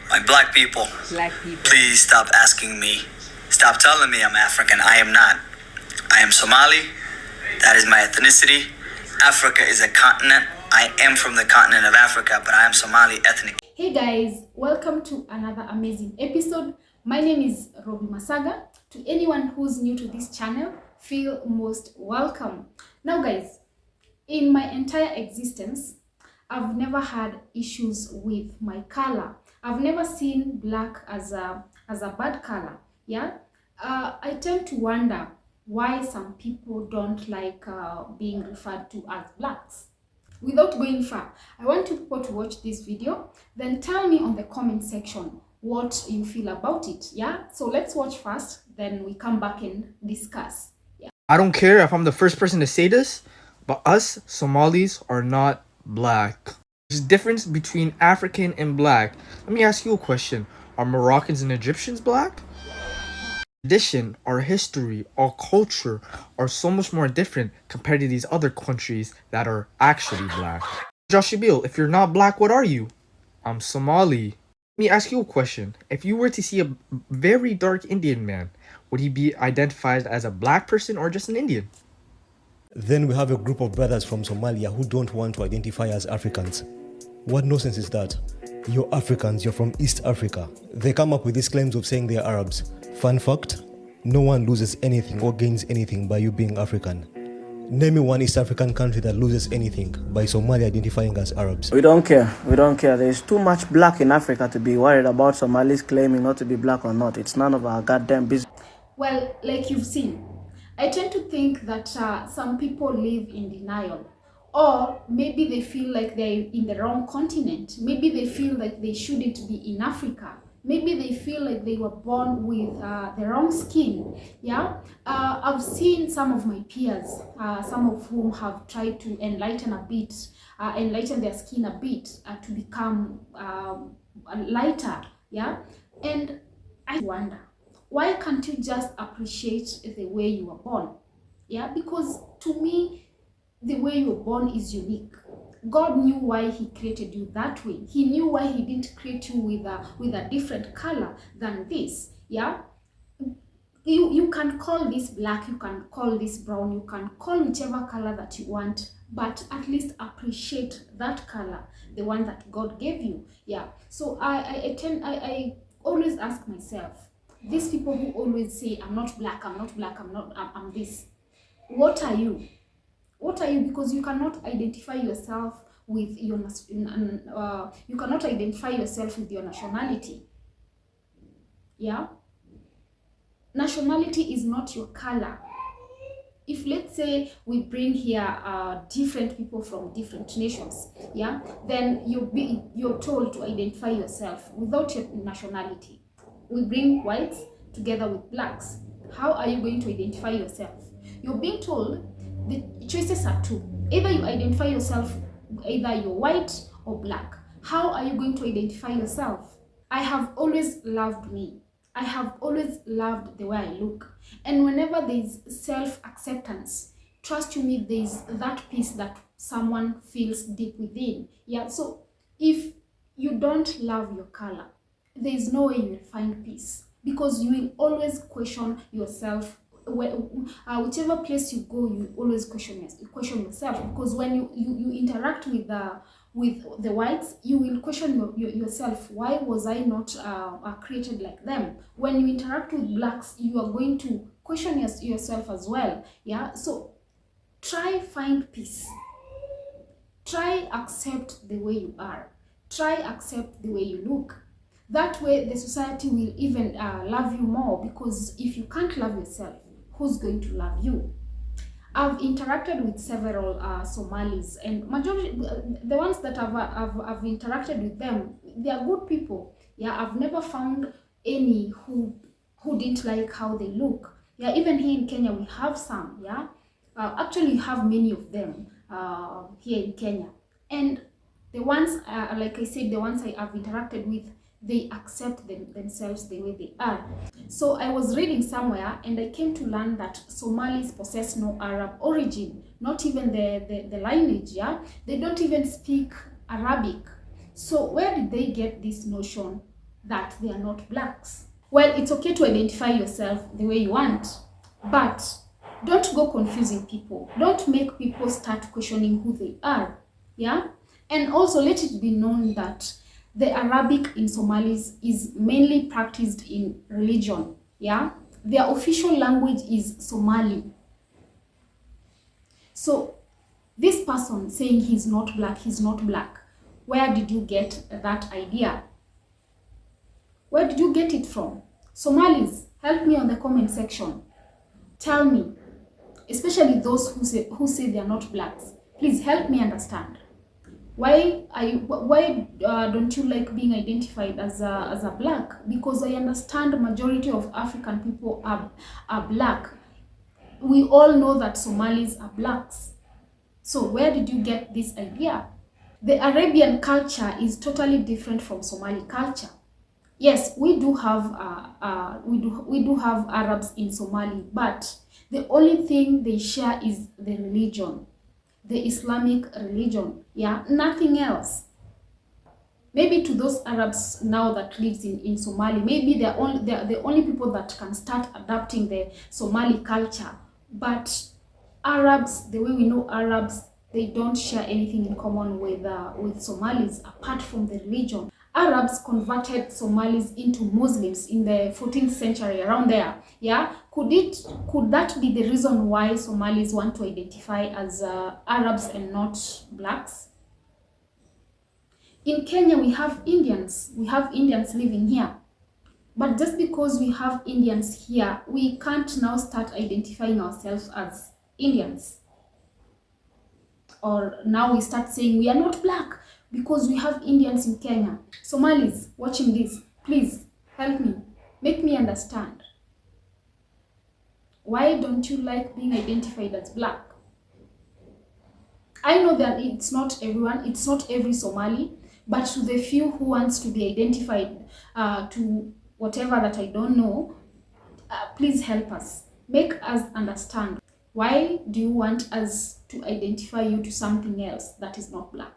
My black people, please stop asking me. Stop telling me I'm African. I am not. I am Somali. That is my ethnicity. Africa is a continent. I am from the continent of Africa, but I am Somali ethnic. Hey guys, welcome to another amazing episode. My name is Robi Masaga. To anyone who's new to this channel, feel most welcome. Now guys, in my entire existence, I've never had issues with my color. I've never seen black as a bad color. Yeah, I tend to wonder why some people don't like being referred to as blacks. Without going far, I want you people to watch this video, then tell me on the comment section what you feel about it. Yeah, so let's watch first, then we come back and discuss. Yeah. I don't care if I'm the first person to say this, but us Somalis are not black. There's a difference between African and black. Let me ask you a question. Are Moroccans and Egyptians black? Tradition, our history, our culture are so much more different compared to these other countries that are actually black. Joshua Bill, if you're not black, what are you? I'm Somali. Let me ask you a question. If you were to see a very dark Indian man, would he be identified as a black person or just an Indian? Then we have a group of brothers from Somalia who don't want to identify as Africans. What nonsense is that? You're Africans, you're from East Africa. They come up with these claims of saying they're Arabs. Fun fact, no one loses anything or gains anything by you being African. Name me one East African country that loses anything by Somalia identifying as Arabs. We don't care. There's too much black in Africa to be worried about Somalis claiming not to be black or not. It's none of our goddamn business. Well, like you've seen, I tend to think that some people live in denial, or maybe they feel like they're in the wrong continent. Maybe they feel like they shouldn't be in Africa. Maybe they feel like they were born with the wrong skin. Yeah, I've seen some of my peers, some of whom have tried to enlighten their skin a bit to become lighter. Yeah, and I wonder, why can't you just appreciate the way you were born? Yeah, because to me, the way you were born is unique. God knew why he created you that way. He knew why he didn't create you with a different color than this. Yeah, you can call this black, you can call this brown, you can call whichever color that you want, but at least appreciate that color, the one that God gave you. Yeah, so I always ask myself, these people who always say I'm not black, I'm this, what are you? What are you? Because you cannot identify yourself with your nationality. Yeah, nationality is not your color. If let's say we bring here different people from different nations, yeah, then you're told to identify yourself without your nationality. We bring whites together with blacks. How are you going to identify yourself? You're being told the choices are two. Either you identify yourself, either you're white or black. How are you going to identify yourself? I have always loved me. I have always loved the way I look. And whenever there's self-acceptance, trust you me, there's that peace that someone feels deep within. Yeah, so if you don't love your color, there's no way you will find peace, because you will always question yourself. Whichever place you go, you always question yourself, because when you interact with the whites, you will question yourself, why was I not created like them? When you interact with blacks, you are going to question yourself as well. Yeah, so try find peace, try accept the way you are, try accept the way you look. That way the society will even love you more, because if you can't love yourself, who's going to love you? I've interacted with several Somalis, and majority, the ones that I've interacted with them, they are good people. Yeah, I've never found any who didn't like how they look. Yeah, even here in Kenya we have some. Yeah, actually we have many of them here in Kenya, and the ones like I said, the ones I've interacted with, they accept themselves the way they are. So I was reading somewhere and I came to learn that Somalis possess no Arab origin, not even the lineage. Yeah, they don't even speak Arabic. So where did they get this notion that they are not blacks. Well, it's okay to identify yourself the way you want, but don't go confusing people. Don't make people start questioning who they are. Yeah? And also let it be known that the Arabic in Somalis is mainly practiced in religion. Yeah? Their official language is Somali. So this person saying he's not black, where did you get that idea? Where did you get it from? Somalis, help me on the comment section. Tell me, especially those who say they are not blacks. Please help me understand. Why don't you like being identified as a black? Because I understand the majority of African people are black. We all know that Somalis are blacks. So where did you get this idea? The Arabian culture is totally different from Somali culture. Yes, we do have Arabs in Somali, but the only thing they share is the religion, the Islamic religion. Yeah, nothing else. Maybe to those Arabs now that lives in Somali, maybe they're the only people that can start adapting the Somali culture. But Arabs, the way we know Arabs, they don't share anything in common with Somalis apart from the religion. Arabs converted Somalis into Muslims in the 14th century, around there. Yeah, could that be the reason why Somalis want to identify as Arabs and not blacks? In Kenya, we have Indians. We have Indians living here. But just because we have Indians here, we can't now start identifying ourselves as Indians. Or now we start saying we are not black because we have Indians in Kenya. Somalis watching this, please help me. Make me understand. Why don't you like being identified as black? I know that it's not everyone, it's not every Somali, but to the few who wants to be identified to whatever that I don't know, please help us. Make us understand. Why do you want us to identify you to something else that is not black?